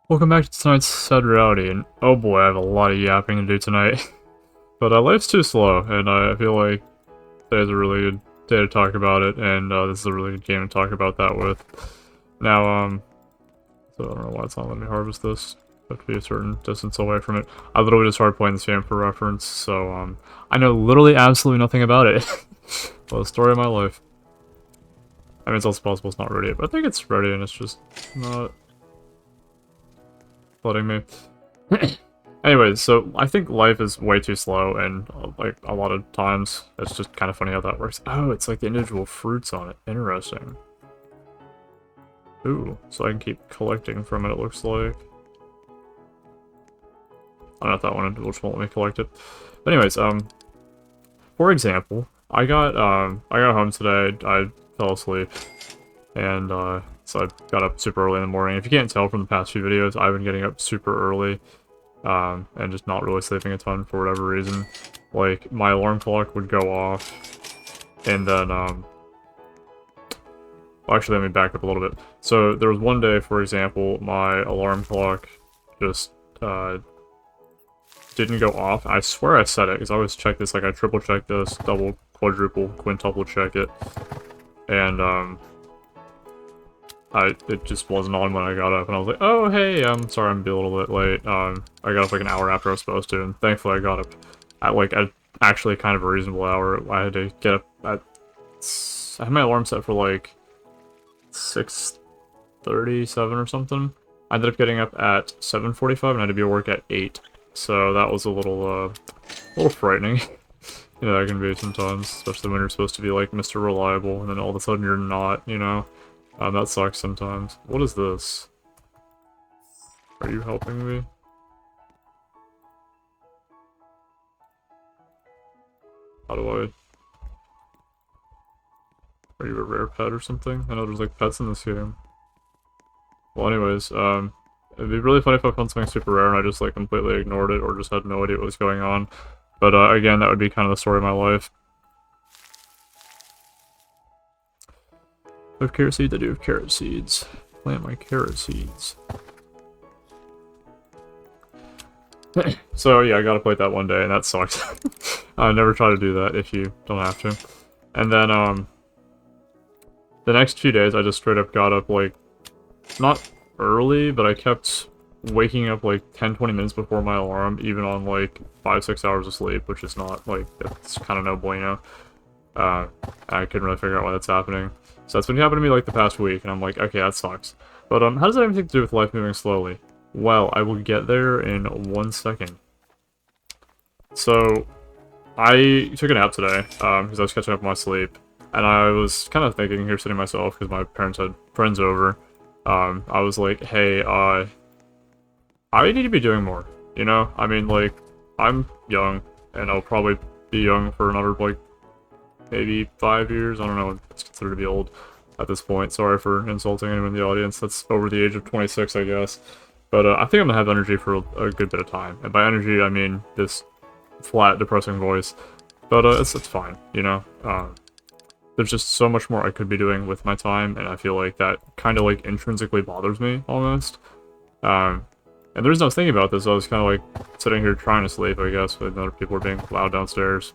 Welcome back to tonight's Sad Reality, and oh boy, I have a lot of yapping to do tonight. But life's too slow, and I feel like today's a really good day to talk about it, and this is a really good game to talk about that with. Now, so I don't know why it's not letting me harvest this. I have to be a certain distance away from it. I literally just started playing this game for reference, so I know literally absolutely nothing about it. Well, the story of my life. I mean, it's also possible it's not ready yet, but I think it's ready, and it's just not letting me. Anyways, so I think life is way too slow, and like a lot of times, it's just kind of funny how that works. Oh, it's like the individual fruits on it. Interesting. Ooh, so I can keep collecting from it, it looks like. I don't know if that one which won't let me collect it. But anyways, for example, I got home today, I fell asleep, and so I got up super early in the morning. If you can't tell from the past few videos, I've been getting up super early. And just not really sleeping a ton for whatever reason. Like, my alarm clock would go off, and then, well, actually, let me back up a little bit. So, there was one day, for example, my alarm clock just, didn't go off. I swear I set it, because I always check this, like, I triple check this, double, quadruple, quintuple check it, and, it just wasn't on when I got up, and I was like, oh, hey, I'm sorry I'm a little bit late. I got up like an hour after I was supposed to, and thankfully I got up at like actually kind of a reasonable hour. I had to get up at... I had my alarm set for like 6:37 or something. I ended up getting up at 7:45 and I had to be at work at 8. So that was a little frightening. You know, that can be sometimes, especially when you're supposed to be like Mr. Reliable, and then all of a sudden you're not, you know? That sucks sometimes. What is this? Are you helping me? How do I... Are you a rare pet or something? I know there's like pets in this game. Well, anyways, it'd be really funny if I found something super rare and I just like completely ignored it or just had no idea what was going on. But again, that would be kind of the story of my life. I have carrot seeds, I do have carrot seeds. Plant my carrot seeds. So yeah, I gotta play that one day, and that sucks. I never try to do that if you don't have to. And then, the next few days I just straight up got up, like, not early, but I kept waking up, like, 10-20 minutes before my alarm, even on, like, 5-6 hours of sleep, which is not, like, that's kind of no bueno. I couldn't really figure out why that's happening. So that's been happening to me, like, the past week, and I'm like, okay, that sucks. But, how does that have anything to do with life moving slowly? Well, I will get there in 1 second. So, I took a nap today, because I was catching up on my sleep, and I was kind of thinking here sitting myself, because my parents had friends over, I was like, hey, I need to be doing more, you know? I mean, like, I'm young, and I'll probably be young for another, like, maybe 5 years, I don't know, it's considered to be old at this point. Sorry for insulting anyone in the audience that's over the age of 26, I guess. But I think I'm gonna have energy for a good bit of time. And by energy, I mean this flat, depressing voice. But it's fine, you know? There's just so much more I could be doing with my time, and I feel like that kind of, like, intrinsically bothers me, almost. And the reason I was thinking about this, I was kind of, like, sitting here trying to sleep, I guess, but other people were being loud downstairs.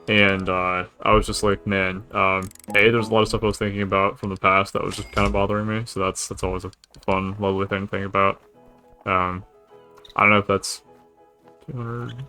And, I was just like, man, there's a lot of stuff I was thinking about from the past that was just kind of bothering me, so that's always a fun, lovely thing to think about. I don't know if that's 200,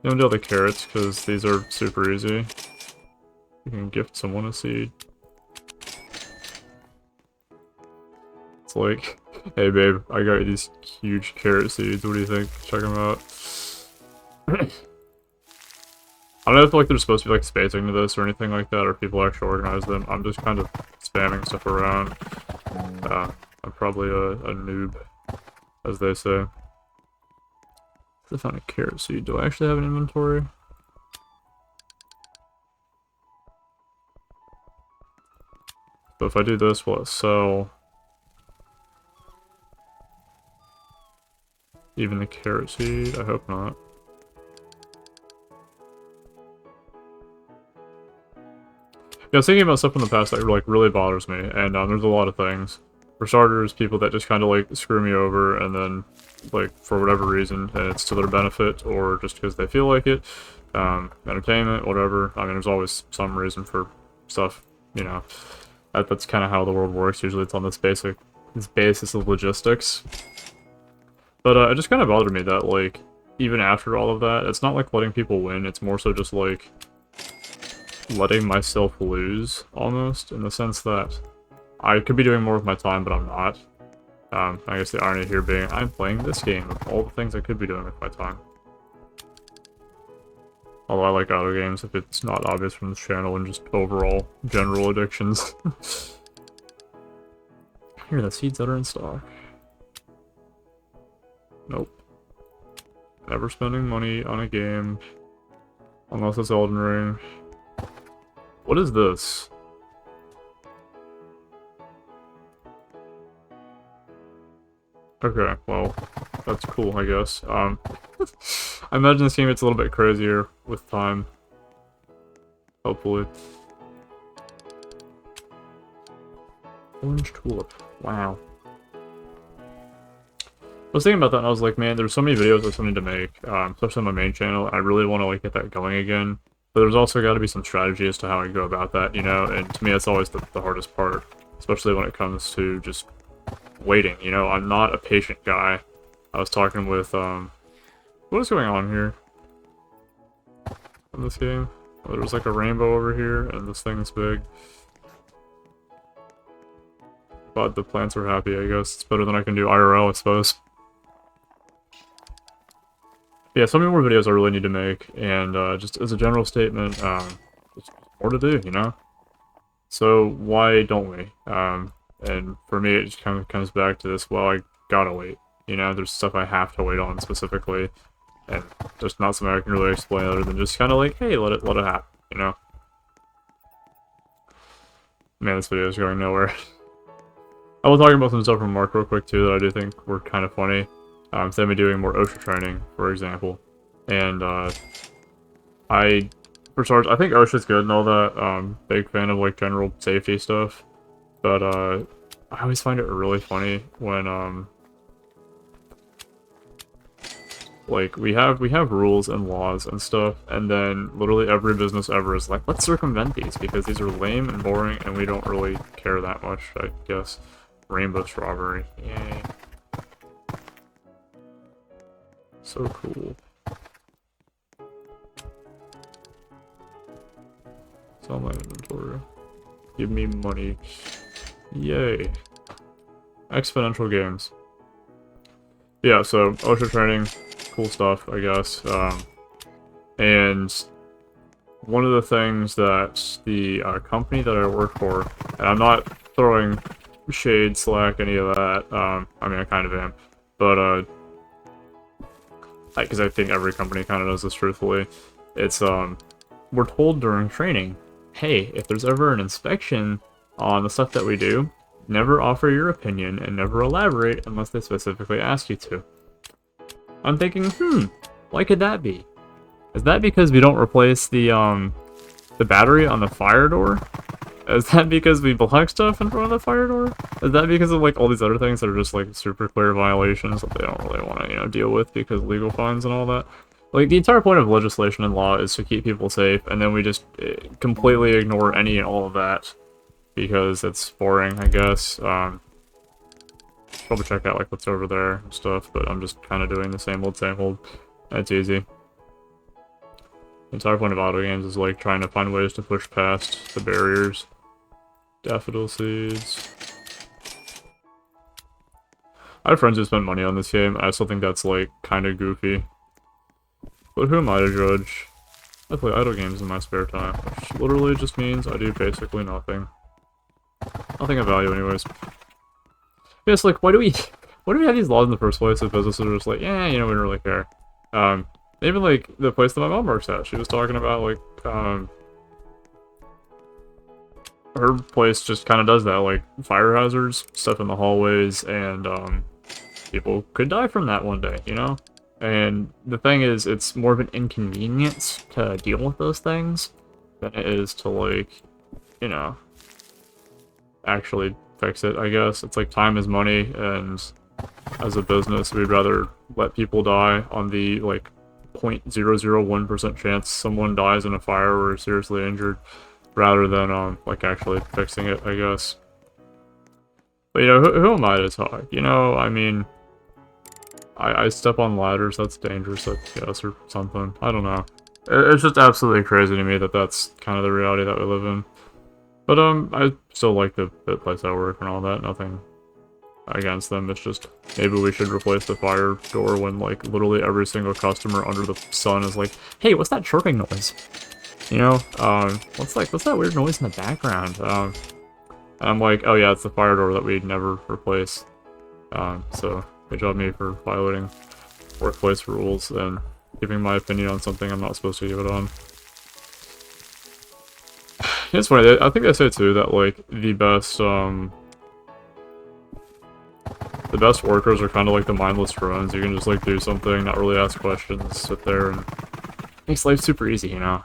you don't do all the carrots, because these are super easy. You can gift someone a seed. It's like, hey babe, I got you these huge carrot seeds, what do you think? Check them out. I don't know if like there's supposed to be like spacing to this or anything like that, or if people actually organize them. I'm just kind of spamming stuff around. I'm probably a noob, as they say. I found a carrot seed. Do I actually have an inventory? So if I do this, will it sell? Even the carrot seed? I hope not. Yeah, I was thinking about stuff in the past that like really bothers me, and there's a lot of things. For starters, people that just kind of like screw me over, and then like for whatever reason, and it's to their benefit or just because they feel like it, entertainment, whatever. I mean, there's always some reason for stuff, you know. That's kind of how the world works. Usually, it's on this basis of logistics. But it just kind of bothered me that like even after all of that, it's not like letting people win. It's more so just like letting myself lose, almost, in the sense that I could be doing more with my time, but I'm not. I guess the irony here being, I'm playing this game of all the things I could be doing with my time. Although I like auto games if it's not obvious from this channel and just overall general addictions. Here are the seeds that are in stock. Nope. Never spending money on a game. Unless it's Elden Ring. What is this? Okay, well, that's cool, I guess. I imagine this game gets a little bit crazier with time. Hopefully. Orange tulip. Wow. I was thinking about that and I was like, man, there's so many videos I still need to make, especially on my main channel. I really want to like get that going again. But there's also got to be some strategy as to how I go about that, you know? And to me, that's always the hardest part, especially when it comes to just waiting, you know? I'm not a patient guy. I was talking with, what is going on here? In this game? Oh, there's like a rainbow over here, and this thing's big. But the plants are happy, I guess. It's better than I can do IRL, I suppose. Yeah, so many more videos I really need to make, and just as a general statement, just more to do, you know? So why don't we? And for me, it just kind of comes back to this, well, I gotta wait. You know, there's stuff I have to wait on specifically, and there's not something I can really explain other than just kind of like, hey, let it happen, you know? Man, this video is going nowhere. I will talk about some stuff from Mark real quick, too, that I do think were kind of funny. Instead of me doing more OSHA training, for example. And, for starters, I think OSHA's good and all that. Big fan of, like, general safety stuff. But, I always find it really funny when, like, we have rules and laws and stuff, and then literally every business ever is like, let's circumvent these, because these are lame and boring, and we don't really care that much, I guess. Rainbow strawberry. Yay. So cool. Sell my inventory. Give me money. Yay. Exponential games. Yeah, so OSHA training, cool stuff, I guess. And one of the things that the company that I work for, and I'm not throwing shade, slack, any of that, I mean, I kind of am, but, because I think every company kind of does this truthfully, it's, we're told during training, hey, if there's ever an inspection on the stuff that we do, never offer your opinion and never elaborate unless they specifically ask you to. I'm thinking, why could that be? Is that because we don't replace the battery on the fire door? Is that because we block stuff in front of the fire door? Is that because of, like, all these other things that are just, like, super clear violations that they don't really want to, you know, deal with because of legal fines and all that? Like, the entire point of legislation and law is to keep people safe, and then we just completely ignore any and all of that because it's boring, I guess. Probably check out, like, what's over there and stuff, but I'm just kind of doing the same old, same old. It's easy. The entire point of auto games is, like, trying to find ways to push past the barriers. Daffodil seeds. I have friends who spend money on this game, and I still think that's, like, kind of goofy. But who am I to judge? I play idle games in my spare time, which literally just means I do basically nothing. Nothing of value anyways. Yeah, it's like, why do we have these laws in the first place if businesses are just like, yeah, you know, we don't really care. Even, like, the place that my mom works at, she was talking about, like, her place just kind of does that, like, fire hazards, stuff in the hallways, and, people could die from that one day, you know? And the thing is, it's more of an inconvenience to deal with those things than it is to, like, you know, actually fix it, I guess. It's like time is money, and as a business, we'd rather let people die on the, like, 0.001% chance someone dies in a fire or is seriously injured, rather than, like, actually fixing it, I guess. But, you know, who am I to talk? You know, I mean, I step on ladders, that's dangerous, I guess, or something. I don't know. It's just absolutely crazy to me that that's kind of the reality that we live in. But, I still like the place I work and all that, nothing against them. It's just, maybe we should replace the fire door when, like, literally every single customer under the sun is like, hey, what's that chirping noise? You know, what's that weird noise in the background? And I'm like, oh yeah, it's the fire door that we'd never replace. So, good job me for violating workplace rules and giving my opinion on something I'm not supposed to give it on. It's funny, I think they say too that, like, the best workers are kind of like the mindless drones. You can just, like, do something, not really ask questions, sit there, and makes life super easy, you know?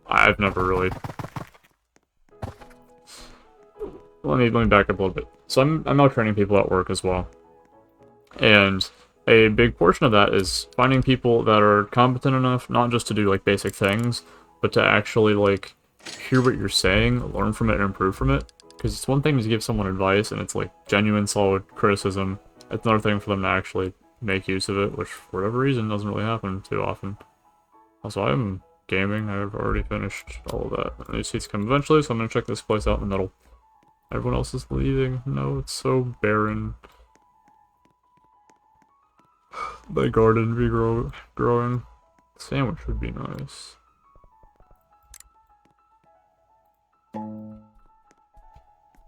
I've never really... Let me back up a little bit. So I'm out training people at work as well. And a big portion of that is finding people that are competent enough, not just to do, like, basic things, but to actually, like, hear what you're saying, learn from it, and improve from it. Because it's one thing to give someone advice, and it's, like, genuine, solid criticism. It's another thing for them to actually make use of it, which, for whatever reason, doesn't really happen too often. Also, I'm gaming. I've already finished all of that. These seats come eventually, so I'm gonna check this place out in the middle. Everyone else is leaving. No, it's so barren. The garden be growing. Sandwich would be nice.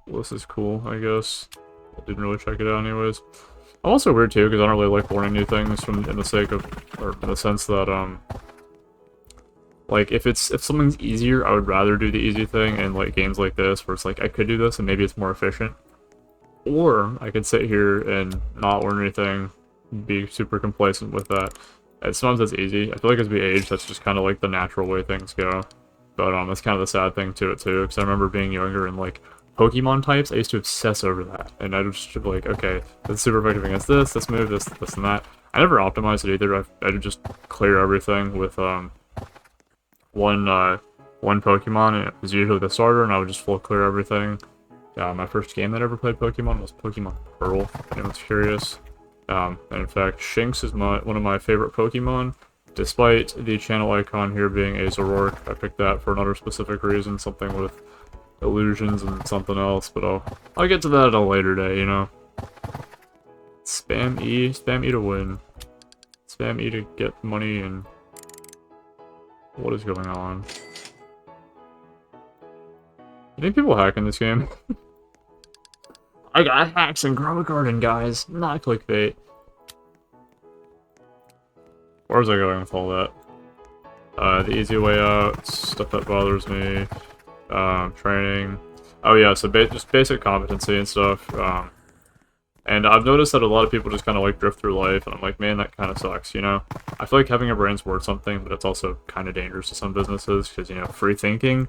Well, this is cool, I guess. I didn't really check it out anyways. I'm also weird too, because I don't really like learning new things in the sake of, or in the sense that, like, if something's easier, I would rather do the easy thing in, like, games like this, where it's like, I could do this and maybe it's more efficient. Or, I could sit here and not learn anything, be super complacent with that. And sometimes that's easy. I feel like as we age, that's just kind of, like, the natural way things go. But, that's kind of the sad thing to it, too, because I remember being younger and, like, Pokemon types, I used to obsess over that. And I'd just be like, okay, that's super effective against this move, this, and that. I never optimized it either. I'd just clear everything with, one Pokemon, and it was usually the starter, and I would just full clear everything. My first game that I ever played Pokemon was Pokemon Pearl, if anyone's curious. And in fact, Shinx is one of my favorite Pokemon. Despite the channel icon here being a Zoroark, I picked that for another specific reason, something with illusions and something else, but I'll get to that at a later day, you know? Spam E to win. Spam E to get money, and what is going on? You think people hack in this game? I got hacks and grow a garden, guys. Not clickbait. Where was I going with all that? The easy way out, stuff that bothers me, training. Oh yeah, so just basic competency and stuff. And I've noticed that a lot of people just kind of, like, drift through life, and I'm like, man, that kind of sucks, you know? I feel like having a brain's worth something, but it's also kind of dangerous to some businesses, because, you know, free thinking,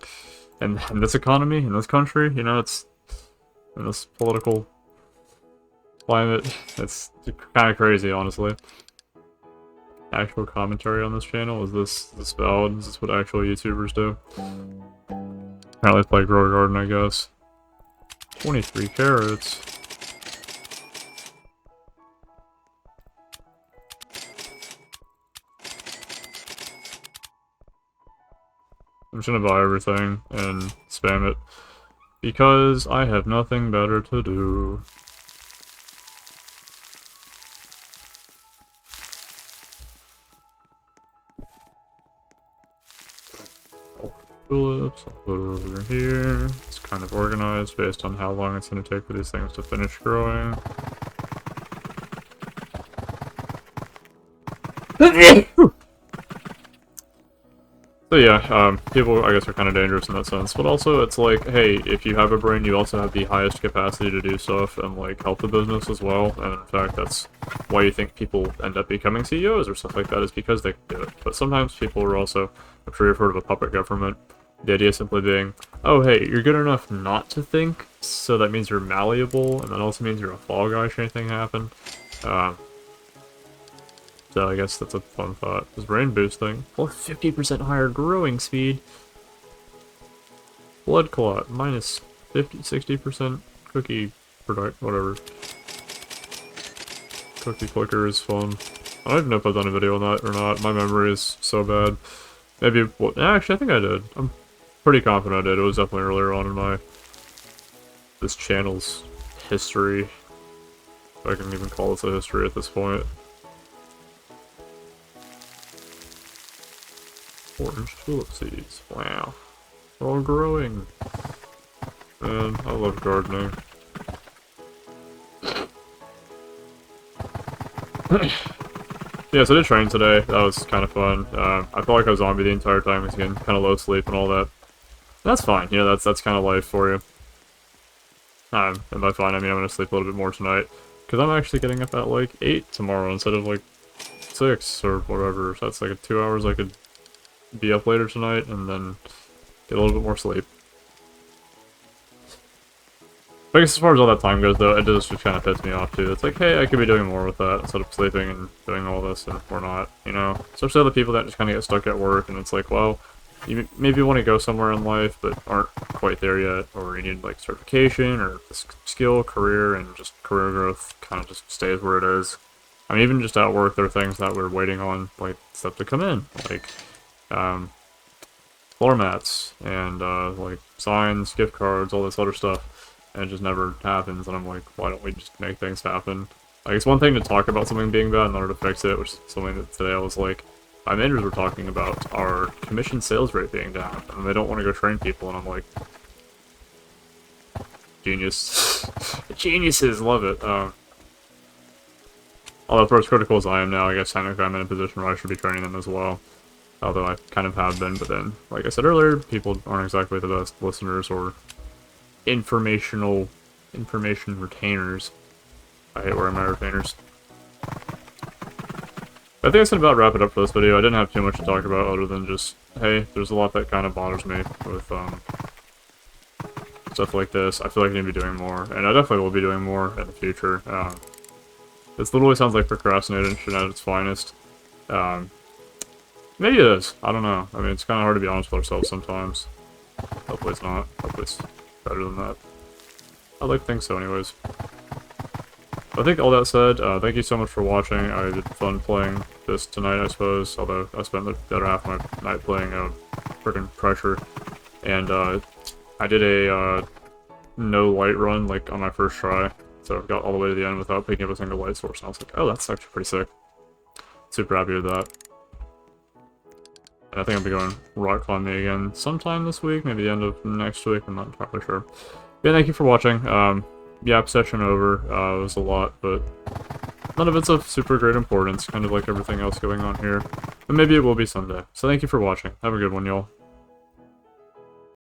and in this economy, in this country, you know, it's, in this political climate, it's kind of crazy, honestly. Actual commentary on this channel, is this valid? Is this what actual YouTubers do? Apparently play Grow a Garden, I guess. 23 carrots. I'm just gonna buy everything and spam it, because I have nothing better to do. Tulips, I'll put it over here. It's kind of organized based on how long it's gonna take for these things to finish growing. So yeah, people, I guess, are kind of dangerous in that sense, but also it's like, hey, if you have a brain, you also have the highest capacity to do stuff and, like, help the business as well, and in fact, that's why you think people end up becoming CEOs or stuff like that, is because they can do it. But sometimes people are also, I'm sure you've heard of a puppet government, The idea simply being, oh hey, you're good enough not to think, so that means you're malleable, and that also means you're a fall guy should anything happen. So I guess that's a fun thought. Is brain boosting? Well, 50% higher growing speed. Blood clot, minus 60% cookie product, whatever. Cookie clicker is fun. I don't even know if I've done a video on that or not. My memory is so bad. Maybe, well, actually I think I did. I'm pretty confident I did. It was definitely earlier on in this channel's history. If I can even call this a history at this point. Orange tulip seeds. Wow. They're all growing. Man, I love gardening. Yeah, so I did train today. That was kind of fun. I felt like I was zombie the entire time because again, kind of low sleep and all that. That's fine. You know, that's kind of life for you. And by fine, I mean I'm gonna sleep a little bit more tonight because I'm actually getting up at like 8 tomorrow instead of like 6 or whatever. So that's like 2 hours I could be up later tonight and then get a little bit more sleep. I guess as far as all that time goes, though, it does just kind of piss me off, too. It's like, hey, I could be doing more with that instead of sleeping and doing all this, and we're not, you know? Especially other people that just kind of get stuck at work, and it's like, well, you maybe want to go somewhere in life, but aren't quite there yet, or you need, like, certification, or skill, career, and just career growth kind of just stays where it is. I mean, even just at work, there are things that we're waiting on, like, stuff to come in, like, floor mats, and, like, signs, gift cards, all this other stuff. And it just never happens, and I'm like, why don't we just make things happen? Like, it's one thing to talk about something being bad in order to fix it, which is something that today I was like, my managers were talking about our commission sales rate being down, and they don't want to go train people, and I'm like, genius. Geniuses, love it. Although for as critical as I am now, I guess technically I'm in a position where I should be training them as well. Although I kind of have been, but then, like I said earlier, people aren't exactly the best listeners or information retainers. I hate wearing my retainers. I think that's gonna about wrap it up for this video. I didn't have too much to talk about other than just, hey, there's a lot that kind of bothers me with stuff like this. I feel like I need to be doing more, and I definitely will be doing more in the future. This literally sounds like procrastinating shit at its finest. Maybe it is. I don't know. I mean, it's kind of hard to be honest with ourselves sometimes. Hopefully it's not. Hopefully it's better than that. I'd like to think so anyways. I think all that said, thank you so much for watching. I had fun playing this tonight, I suppose, although I spent the other half of my night playing freaking Pressure. And I did a no light run, like, on my first try. So I got all the way to the end without picking up a single light source, and I was like, oh, that's actually pretty sick. Super happy with that. And I think I'll be going rock climbing again sometime this week, maybe the end of next week, I'm not entirely sure. Yeah, thank you for watching. Yeah, session over. It was a lot, but none of it's of super great importance, kind of like everything else going on here. But maybe it will be someday. So thank you for watching. Have a good one, y'all.